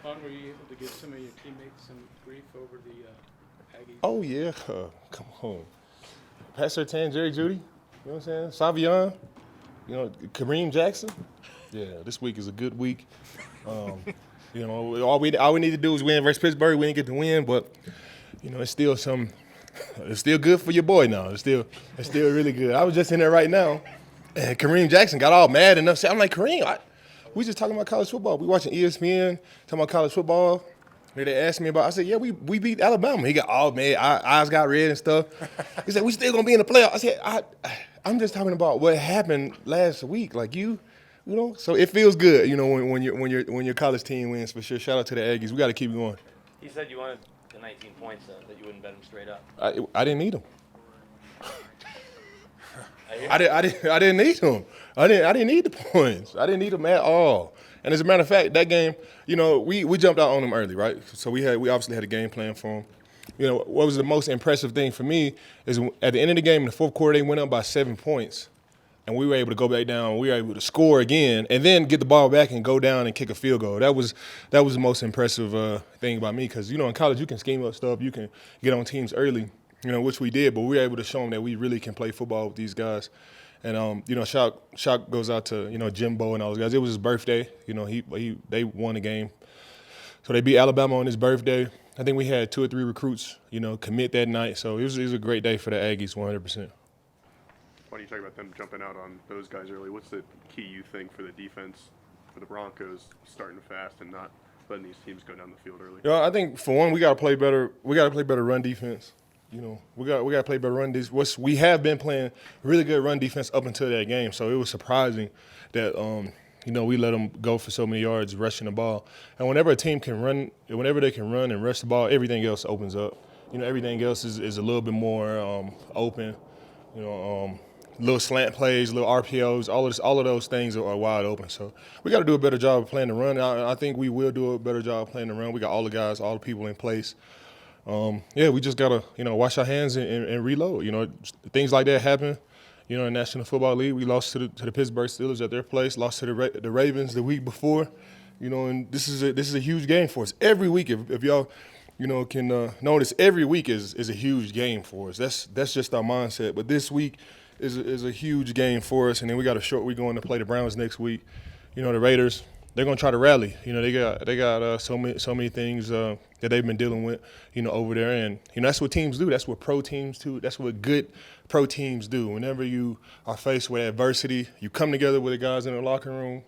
Vaughn, were you able to give some of your teammates some grief over the Aggies? Oh, yeah. Come on. Pastor Tan, Jerry Judy, you know what I'm saying? Savion, Kareem Jackson. Yeah, this week is a good week. All we need to do is win versus Pittsburgh. We didn't get to win, but, it's still it's still good for your boy now. It's still really good. I was just in there right now, and Kareem Jackson got all mad and upset. I'm like, Kareem, we just talking about college football. We watching ESPN, talking about college football. They asked me about. I said, yeah, we beat Alabama. He got all mad, eyes got red and stuff. He said, we still gonna be in the playoffs. I said, I'm just talking about what happened last week. Like so it feels good, when your college team wins for sure. Shout out to the Aggies. We got to keep it going. He said you wanted the 19 points, that you wouldn't bet him straight up. I didn't need them. I didn't need them. I didn't need the points. I didn't need them at all. And as a matter of fact, that game, we jumped out on them early, right? So we obviously had a game plan for them. What was the most impressive thing for me is at the end of the game in the fourth quarter, they went up by 7 points, and we were able to go back down. We were able to score again, and then get the ball back and go down and kick a field goal. That was the most impressive thing about me because in college you can scheme up stuff, you can get on teams early, which we did, but we were able to show them that we really can play football with these guys. And shout goes out to Jimbo and all those guys. It was his birthday. They won the game, so they beat Alabama on his birthday. I think we had 2 or 3 recruits commit that night. So it was a great day for the Aggies, 100%. Why do you talk about them jumping out on those guys early? What's the key you think for the defense for the Broncos starting fast and not letting these teams go down the field early? I think for one we got to play better. We got to play better run defense. We got to play better run defense. We have been playing really good run defense up until that game, so it was surprising that we let them go for so many yards rushing the ball. And whenever a team can run, whenever they can run and rush the ball, everything else opens up. Everything else is a little bit more open. Little slant plays, little RPOs, all of those things are wide open. So we got to do a better job of playing the run. I think we will do a better job of playing the run. We got all the guys, all the people in place. We just got to, wash our hands and reload. Things like that happen. In the National Football League, we lost to the Pittsburgh Steelers at their place, lost to the Ravens the week before. And this is a huge game for us. Every week, if y'all, can notice, every week is a huge game for us. That's just our mindset. But this week is a huge game for us. And then we got a short week going to play the Browns next week. The Raiders, they're gonna try to rally. They got so many things that they've been dealing with, over there, and that's what teams do. That's what pro teams do. That's what good pro teams do. Whenever you are faced with adversity, you come together with the guys in the locker room,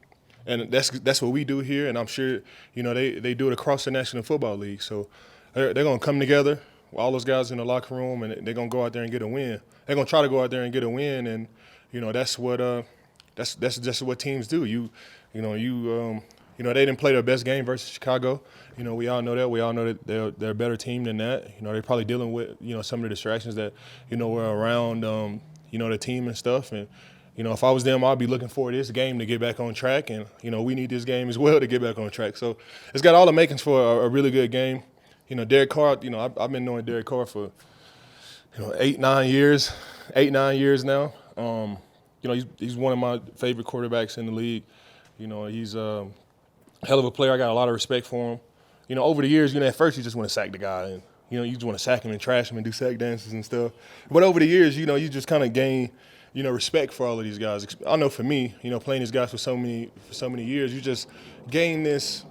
and that's what we do here. And I'm sure they do it across the National Football League. So they're gonna come together, all those guys in the locker room, and they're gonna go out there and get a win. They're gonna try to go out there and get a win, and that's what that's just what teams do. They didn't play their best game versus Chicago. We all know that. We all know that they're a better team than that. They're probably dealing with, some of the distractions that, were around, the team and stuff. And, if I was them, I'd be looking forward to this game to get back on track. And, we need this game as well to get back on track. So it's got all the makings for a really good game. Derek Carr, I've been knowing Derek Carr for, 8-9 years now. He's one of my favorite quarterbacks in the league. He's a hell of a player. I got a lot of respect for him. Over the years, at first you just want to sack the guy, and you just want to sack him and trash him and do sack dances and stuff. But over the years, you just kind of gain, respect for all of these guys. I know for me, playing these guys for so many years, you just gain this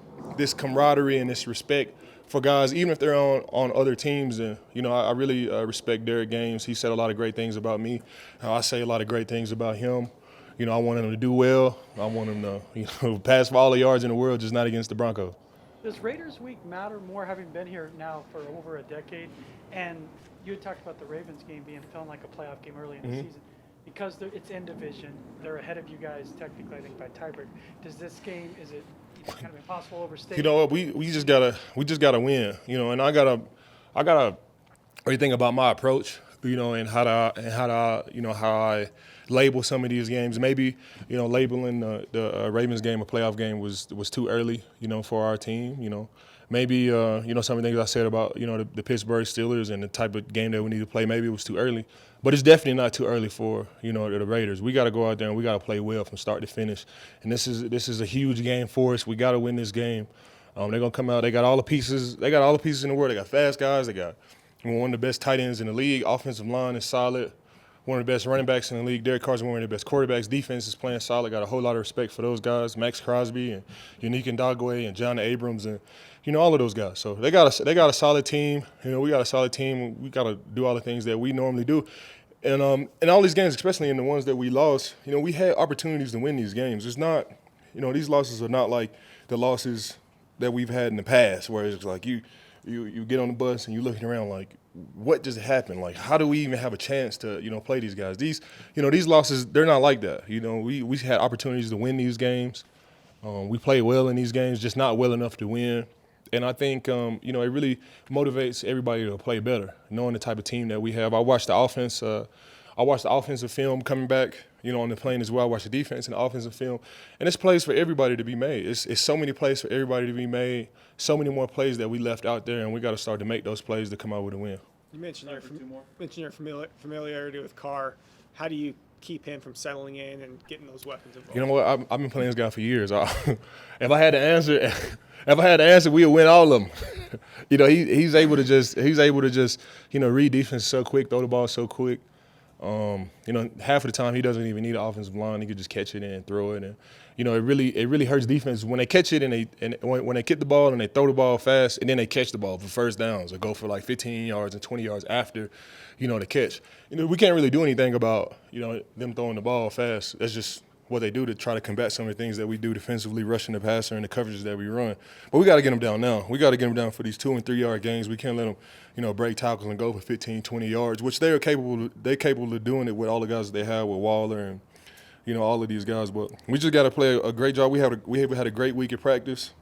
camaraderie and this respect for guys, even if they're on other teams. And I really respect Derek Games. He said a lot of great things about me. I say a lot of great things about him. I want him to do well. I want him to pass for all the yards in the world, just not against the Broncos. Does Raiders Week matter more, having been here now for over a decade? And you had talked about the Ravens game feeling like a playoff game early in the season. Because it's in division, they're ahead of you guys technically, I think, by tiebreak. Does this game, is it kind of impossible to overstate? You know what? We just gotta win. And I gotta really think about my approach. And how I label some of these games. Maybe, labeling the Ravens game a playoff game was too early, for our team. Maybe, some of the things I said about, the Pittsburgh Steelers and the type of game that we need to play, maybe it was too early. But it's definitely not too early for, the Raiders. We got to go out there and we got to play well from start to finish. And this is a huge game for us. We got to win this game. They're gonna come out. They got all the pieces. They got all the pieces in the world. They got fast guys. They got one of the best tight ends in the league. Offensive line is solid. One of the best running backs in the league. Derek Carr's one of the best quarterbacks. Defense is playing solid. Got a whole lot of respect for those guys. Max Crosby and Unique Ndagwe and John Abrams and all of those guys. So they got a solid team. We got a solid team. We got to do all the things that we normally do. And in all these games, especially in the ones that we lost, we had opportunities to win these games. It's not, these losses are not like the losses that we've had in the past, where it's like you get on the bus and you're looking around like, what just happened? Like, how do we even have a chance to, play these guys? These losses, they're not like that. We had opportunities to win these games. We played well in these games, just not well enough to win. And I think, it really motivates everybody to play better, knowing the type of team that we have. I watched the offense. I watched the offensive film coming back, on the plane as well. I watched the defense and the offensive film. And it's plays for everybody to be made. It's so many plays for everybody to be made, so many more plays that we left out there, and we got to start to make those plays to come out with a win. You mentioned your familiarity with Carr. How do you keep him from settling in and getting those weapons involved? You know what? I've been playing this guy for years. If I had to answer, we'd win all of them. He's able to just read defense so quick, throw the ball so quick. Half of the time he doesn't even need an offensive line. He could just catch it and throw it. And it really hurts defense when they catch it and when they get the ball and they throw the ball fast and then they catch the ball for first downs or go for like 15 yards and 20 yards after, the catch. We can't really do anything about, them throwing the ball fast. That's just what they do to try to combat some of the things that we do defensively, rushing the passer and the coverages that we run. But we got to get them down now. We got to get them down for these 2 and 3 yard games. We can't let them, break tackles and go for 15, 20 yards, which they're capable of doing it with all the guys that they have with Waller and, all of these guys. But we just got to play a great job. We have had a great week of practice.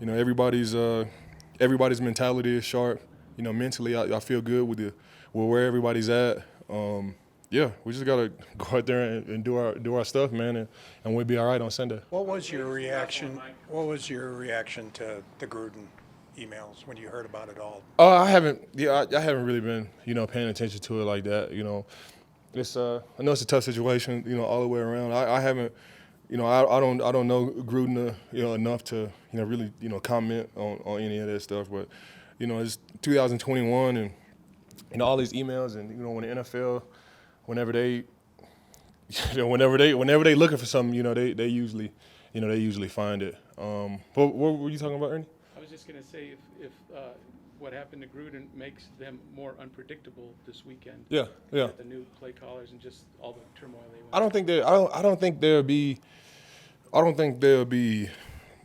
Everybody's mentality is sharp. Mentally, I feel good with where everybody's at. We just gotta go out there and do our stuff, man, and we'll be all right on Sunday. What was your reaction? What was your reaction to the Gruden emails when you heard about it all? I haven't really been, paying attention to it like that. It's I know it's a tough situation, all the way around. I haven't, I don't know Gruden, enough to, really, comment on any of that stuff. But, it's 2021 and all these emails and when the NFL. Whenever they looking for something, they usually find it. What were you talking about, Ernie? I was just going to say if what happened to Gruden makes them more unpredictable this weekend. Yeah. With the new play callers and just all the turmoil they went. I don't think they'll be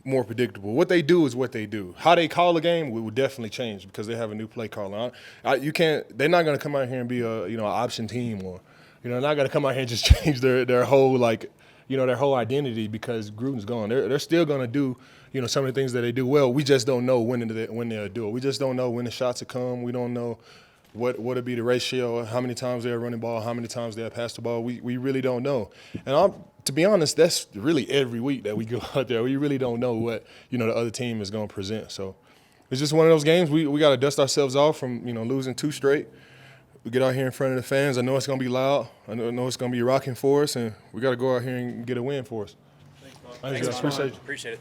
more predictable. What they do is what they do. How they call a game will definitely change because they have a new play caller. They're not going to come out here and be an option team or, they're not going to come out here and just change their whole their whole identity because Gruden's gone. They're still going to do, some of the things that they do well. We just don't know when they'll do it. We just don't know when the shots will come. We don't know what'll be the ratio, how many times they'll run the ball, how many times they'll pass the ball. We really don't know. And to be honest, that's really every week that we go out there. We really don't know what, the other team is going to present. So it's just one of those games. We got to dust ourselves off from, losing 2 straight. We get out here in front of the fans. I know it's going to be loud. I know it's going to be rocking for us, and we got to go out here and get a win for us. Thanks, Appreciate you. Appreciate it.